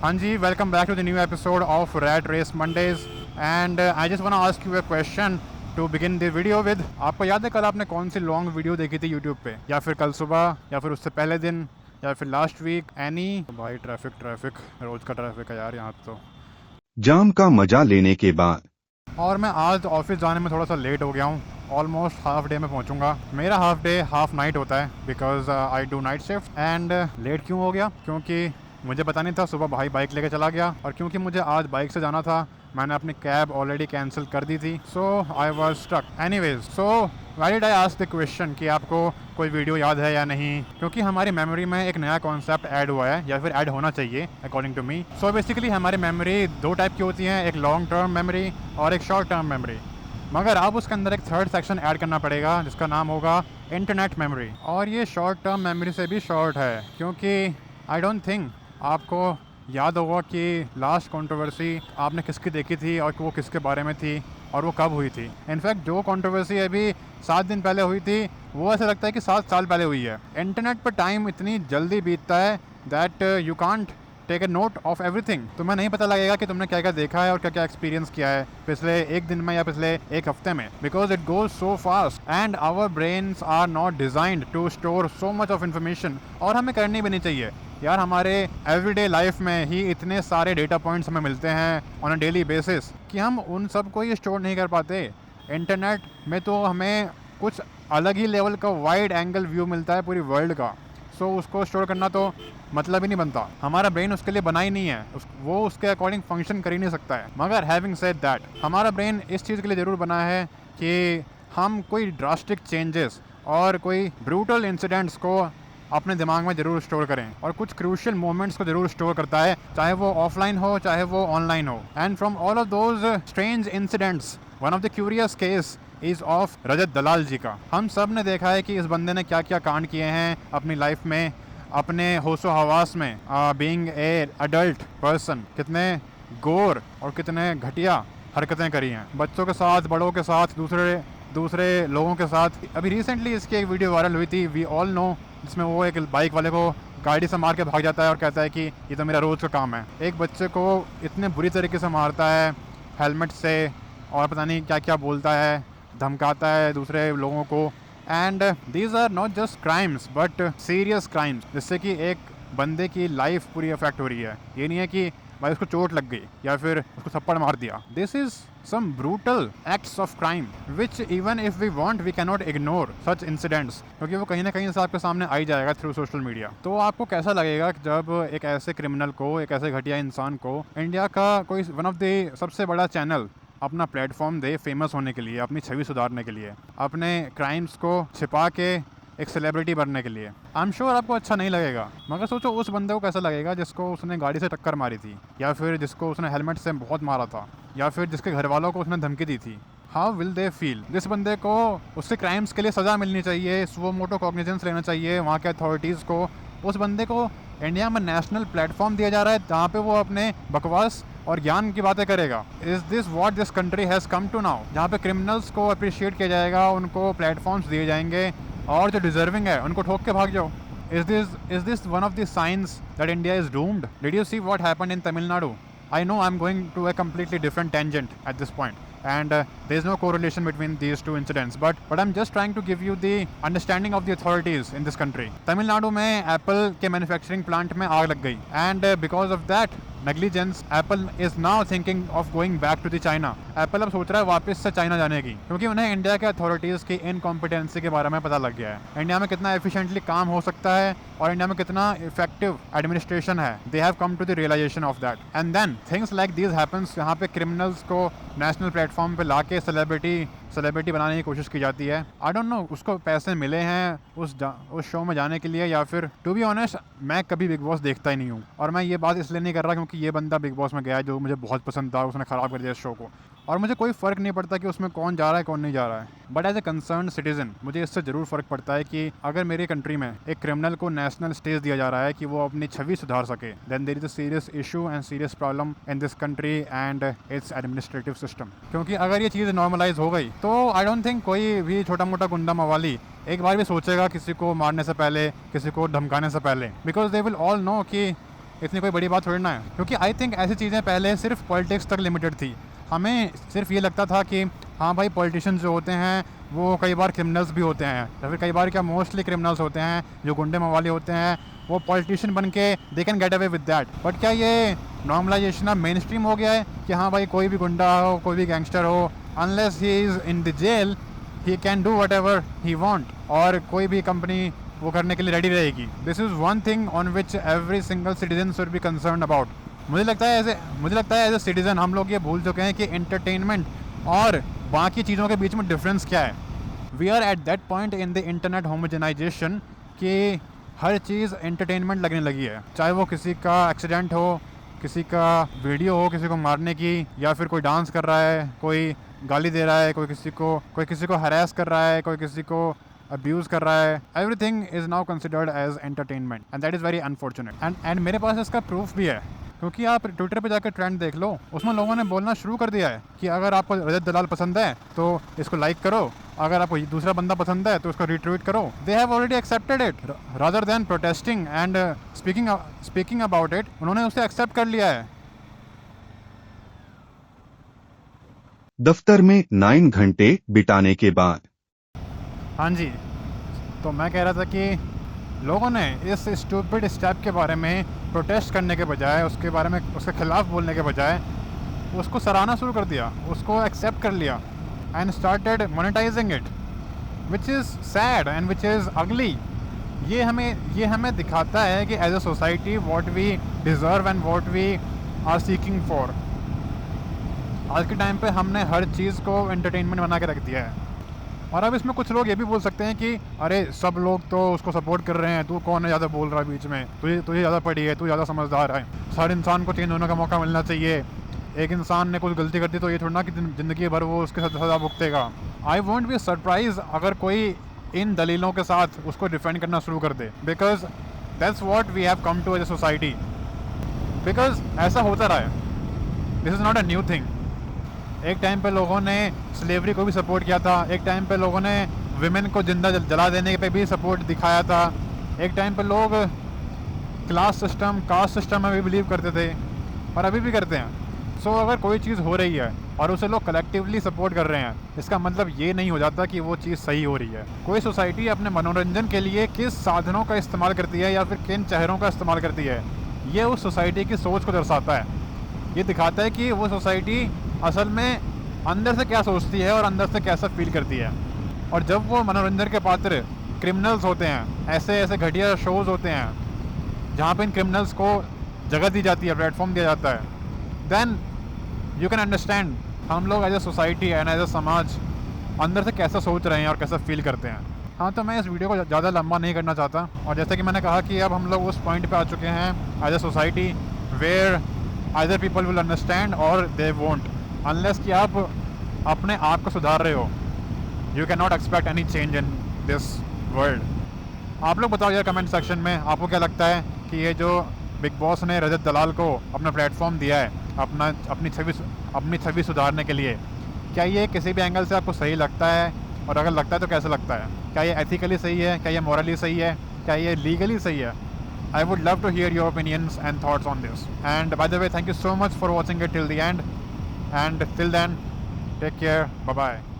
हाँ जी, welcome back to the new episode of Rat Race Mondays and I just want ask you a question to begin the video with. आपको याद है कल आपने कौन सी लॉन्ग वीडियो देखी थी यूट्यूब पे, या फिर कल सुबह, या फिर उससे पहले दिन, या फिर लास्ट वीक? एनी? भाई ट्रैफिक ट्रैफिक, रोज का ट्रैफिक है यार यहाँ तो। जाम का मजा लेने के बाद और मैं आज ऑफिस जाने में थोड़ा सा लेट हो गया हूँ। ऑलमोस्ट हाफ डे में पहुँचूंगा। मेरा हाफ डे हाफ नाइट होता है because I do night shift. And let क्यों हो गया? क्योंकि मुझे पता नहीं था, सुबह भाई बाइक लेके चला गया, और क्योंकि मुझे आज बाइक से जाना था, मैंने अपनी कैब ऑलरेडी कैंसिल कर दी थी। So I was stuck. Anyways, so why did I ask the question कि आपको कोई वीडियो याद है या नहीं? क्योंकि हमारी मेमोरी में एक नया कॉन्सेप्ट ऐड हुआ है, या फिर ऐड होना चाहिए according to me. So basically हमारी मेमोरी दो टाइप की होती है, एक लॉन्ग टर्म मेमोरी और एक शॉर्ट टर्म मेमोरी। मगर अब उसके अंदर एक थर्ड सेक्शन ऐड करना पड़ेगा जिसका नाम होगा इंटरनेट मेमोरी। और ये शॉर्ट टर्म मेमोरी से भी शॉर्ट है, क्योंकि आई डोंट थिंक आपको याद होगा कि लास्ट कंट्रोवर्सी आपने किसकी देखी थी और वो किसके बारे में थी और वो कब हुई थी। इनफैक्ट जो कंट्रोवर्सी अभी 7 दिन पहले हुई थी, वो ऐसा लगता है कि 7 साल पहले हुई है। इंटरनेट पर टाइम इतनी जल्दी बीतता है that you can't take a note of everything. तुम्हें नहीं पता लगेगा कि तुमने क्या क्या देखा है और क्या क्या एक्सपीरियंस किया है पिछले एक दिन में या पिछले एक हफ्ते में, because it goes so fast and our brains are not designed to store so much of information. और हमें करनी भी नहीं चाहिए यार। हमारे एवरीडे लाइफ में ही इतने सारे डेटा पॉइंट्स हमें मिलते हैं ऑन अ डेली बेसिस कि हम उन सब को ही स्टोर नहीं कर पाते। इंटरनेट में तो हमें कुछ अलग ही लेवल का वाइड एंगल व्यू मिलता है पूरी वर्ल्ड का। सो उसको स्टोर करना तो मतलब ही नहीं बनता। हमारा ब्रेन उसके लिए बना ही नहीं है, वो उसके अकॉर्डिंग फंक्शन कर ही नहीं सकता है। मगर हैविंग सेड दैट, हमारा ब्रेन इस चीज़ के लिए ज़रूर बना है कि हम कोई ड्रास्टिक चेंजेस और कोई ब्रूटल इंसिडेंट्स को अपने दिमाग में ज़रूर स्टोर करें, और कुछ क्रूशियल मोमेंट्स को ज़रूर स्टोर करता है, चाहे वो ऑफलाइन हो चाहे वो ऑनलाइन हो। And from all of those strange incidents, one of the curious case is of Rajat Dalal ji का। हम सब ने देखा है कि इस बंदे ने क्या क्या कांड किए हैं अपनी लाइफ में, अपने होशो हवास में, बीइंग ए अडल्ट पर्सन। कितने गोर और कितने घटिया हरकतें करी हैं, बच्चों के साथ, बड़ों के साथ, दूसरे लोगों के साथ। अभी रिसेंटली इसकी एक वीडियो वायरल हुई थी, वी ऑल नो, जिसमें वो एक बाइक वाले को गाड़ी से मार के भाग जाता है और कहता है कि ये तो मेरा रोज़ का काम है। एक बच्चे को इतने बुरी तरीके से मारता है हेलमेट से, और पता नहीं क्या क्या बोलता है, धमकाता है दूसरे लोगों को। And these are not just crimes but serious crimes, जिससे कि एक बंदे की लाइफ पूरी अफेक्ट हो रही है। ये नहीं है कि भाई उसको चोट लग गई या फिर उसको थप्पड़ मार दिया। This is some brutal acts of crime which even if we want we cannot ignore such incidents, क्योंकि वो कहीं ना कहीं से आपके सामने आ ही जाएगा थ्रू सोशल मीडिया। तो आपको कैसा लगेगा जब एक ऐसे क्रिमिनल को, एक ऐसे घटिया इंसान को इंडिया का कोई वन ऑफ द सबसे बड़ा चैनल अपना प्लेटफॉर्म दे फेमस होने के लिए, अपनी छवि सुधारने के लिए, अपने क्राइम्स को छिपा के एक सेलिब्रिटी बनने के लिए? आई एम श्योर आपको अच्छा नहीं लगेगा। मगर सोचो उस बंदे को कैसा लगेगा जिसको उसने गाड़ी से टक्कर मारी थी, या फिर जिसको उसने हेलमेट से बहुत मारा था, या फिर जिसके घर वालों को उसने धमकी दी थी। How will they feel? जिस बंदे को उसके क्राइम्स के लिए सज़ा मिलनी चाहिए, वो मोटो कॉग्निजेंस लेना चाहिए वहाँ के अथॉरिटीज़ को, उस बंदे को इंडिया में नेशनल प्लेटफॉर्म दिया जा रहा है जहाँ पे वो अपने बकवास और ज्ञान की बातें करेगा। Is this what this country has come to now, जहाँ पे क्रिमिनल्स को अप्रिशिएट किया जाएगा, उनको प्लेटफॉर्म्स दिए जाएंगे, और जो डिजर्विंग है उनको ठोक के भाग जाओ? Is this one of the signs that India is doomed? Did you see what happened in Tamil Nadu? I know I'm going to a completely different tangent at this point, and there's no correlation between these two incidents, but I'm just trying to give you the understanding of the authorities in this country. Tamil Nadu में Apple के manufacturing plant में आग लग गई, and because of that negligence, Apple is now thinking of going back to the China. Apple अब सोच रहा है वापस से चाइना जाने की, क्योंकि उन्हें इंडिया के अथॉरिटीज़ की इनकॉम्पिटेंसी के बारे में पता लग गया है। इंडिया में कितना एफिशिएंटली काम हो सकता है और इंडिया में कितना इफेक्टिव एडमिनिस्ट्रेशन है। They have come to the realization of that, and then things like these happens, यहाँ पे क्रिमिनल्स को नेशनल प्लेटफॉर्म पे लाके सेलिब्रिटी बनाने की कोशिश की जाती है। आई डोंट नो उसको पैसे मिले हैं उस शो में जाने के लिए, या फिर टू बी ऑनेस्ट मैं कभी बिग बॉस देखता ही नहीं हूँ। और मैं ये बात इसलिए नहीं कर रहा क्योंकि ये बंदा बिग बॉस में गया है जो मुझे बहुत पसंद था, उसने ख़राब कर दिया इस शो को, और मुझे कोई फ़र्क नहीं पड़ता कि उसमें कौन जा रहा है कौन नहीं जा रहा है। But as a concern citizen मुझे इससे ज़रूर फ़र्क पड़ता है कि अगर मेरी कंट्री में एक क्रिमिनल को नेशनल स्टेज दिया जा रहा है कि वो अपनी छवि सुधार सके, then there is a serious issue and serious problem in this country and its administrative system. क्योंकि अगर ये चीज़ नॉर्मलाइज हो गई तो आई डोंट थिंक कोई भी छोटा मोटा गुंडा मवाली एक बार भी सोचेगा किसी को मारने से पहले, किसी को धमकाने से पहले, because they will all know कि इतनी कोई बड़ी बात थोड़ी ना है, क्योंकि आई थिंक ऐसी चीज़ें पहले सिर्फ पॉलिटिक्स तक लिमिटेड थी। हमें सिर्फ ये लगता था कि हाँ भाई पॉलिटिशियंस जो होते हैं वो कई बार क्रिमिनल्स भी होते हैं, या फिर कई बार क्या मोस्टली क्रिमिनल्स होते हैं जो गुंडे मवाली होते हैं, वो पॉलिटिशियन बन के they can get away with that. But क्या ये नॉर्मलाइजेशन अब मेन स्ट्रीम हो गया है कि हाँ भाई कोई भी गुंडा हो, कोई भी गैंगस्टर हो, unless he is in the jail he can do whatever he want, और कोई भी कंपनी वो करने के लिए रेडी रहेगी। This is one thing on which every single citizen should be concern about. मुझे लगता है एज ए सिटीज़न हम लोग ये भूल चुके हैं कि एंटरटेनमेंट और बाकी चीज़ों के बीच में डिफरेंस क्या है। We are at that point in the internet homogenisation कि हर चीज़ एंटरटेनमेंट लगने लगी है, चाहे वो किसी का एक्सीडेंट हो, किसी का वीडियो हो किसी को मारने की, या फिर कोई डांस कर रहा है, कोई गाली दे रहा है, कोई किसी को हरास कर रहा है, कोई किसी को अब्यूज़ कर रहा है। Everything is now considered as entertainment and that is very unfortunate. And मेरे पास इसका प्रूफ भी है, क्योंकि आप ट्विटर पे जाकर ट्रेंड देख लो, उसमें लोगों ने बोलना शुरू कर दिया है कि अगर आपको रजत दलाल पसंद है तो इसको लाइक करो, अगर आपको दूसरा बंदा पसंद है तो उसको रिट्वीट करो। They have already accepted it rather than protesting and speaking about it. उन्होंने उसे एक्सेप्ट कर लिया है। दफ्तर में 9 घंटे बिताने के बाद। हाँ जी, तो मैं कह रहा था कि लोगों ने इस स्टूपिड स्टेप के बारे में प्रोटेस्ट करने के बजाय, उसके बारे में उसके खिलाफ बोलने के बजाय उसको सराहना शुरू कर दिया, उसको एक्सेप्ट कर लिया and started monetising it, which is sad and which is ugly. ये हमें दिखाता है कि as a society what we deserve and what we are seeking for. आज के टाइम पे हमने हर चीज़ को एंटरटेनमेंट बना के रख दिया है। और अब इसमें कुछ लोग ये भी बोल सकते हैं कि अरे सब लोग तो उसको सपोर्ट कर रहे हैं, तू कौन है ज़्यादा बोल रहा है बीच में, तुझे ज़्यादा पढ़ी है, तू ज़्यादा समझदार है, हर इंसान को चेंज होने का मौका मिलना चाहिए। एक इंसान ने कुछ गलती कर दी तो ये थोड़ा ना कि ज़िंदगी भर वो उसके साथ सज़ा भुगतेगा। आई वोंट बी सरप्राइज अगर कोई इन दलीलों के साथ उसको डिफेंड करना शुरू कर दे, because that's what we have come to as a society. Because ऐसा होता रहा है, this is not a new thing. एक टाइम पे लोगों ने स्लेवरी को भी सपोर्ट किया था, एक टाइम पे लोगों ने विमेन को जिंदा जला देने पे भी सपोर्ट दिखाया था, एक टाइम पे लोग क्लास सिस्टम, कास्ट सिस्टम में भी बिलीव करते थे और अभी भी करते हैं। सो अगर कोई चीज़ हो रही है और उसे लोग कलेक्टिवली सपोर्ट कर रहे हैं, इसका मतलब ये नहीं हो जाता कि वो चीज़ सही हो रही है। कोई सोसाइटी अपने मनोरंजन के लिए किस साधनों का इस्तेमाल करती है या फिर किन चेहरों का इस्तेमाल करती है, ये उस सोसाइटी की सोच को दर्शाता है। ये दिखाता है कि वो सोसाइटी असल में अंदर से क्या सोचती है और अंदर से कैसा फील करती है। और जब वो मनोरंजन के पात्र क्रिमिनल्स होते हैं, ऐसे घटिया शोज़ होते हैं जहाँ पे इन क्रिमिनल्स को जगह दी जाती है, प्लेटफॉर्म दिया जाता है, देन यू कैन अंडरस्टैंड हम लोग as a society and as a समाज अंदर से कैसा सोच रहे हैं और कैसा फील करते हैं। हाँ, तो मैं इस वीडियो को ज़्यादा लंबा नहीं करना चाहता, और जैसे कि मैंने कहा कि अब हम लोग उस पॉइंट पे आ चुके हैं as a society where either people will understand और दे वोंट, अनलेस कि आप अपने आप को सुधार रहे हो। You can not expect any change in this world. आप लोग बताओ यार कमेंट सेक्शन में, आपको क्या लगता है कि ये जो बिग बॉस ने रजत दलाल को अपना प्लेटफॉर्म दिया है अपनी छवि सुधारने के लिए, क्या ये किसी भी एंगल से आपको सही लगता है, और अगर लगता है तो कैसा लगता है? क्या ये एथिकली सही है, क्या ये मॉरली सही है, क्या ये लीगली सही है? I would love to hear your opinions and thoughts on this. And by the way, thank you so much for watching it till the end. And till then, take care. Bye-bye.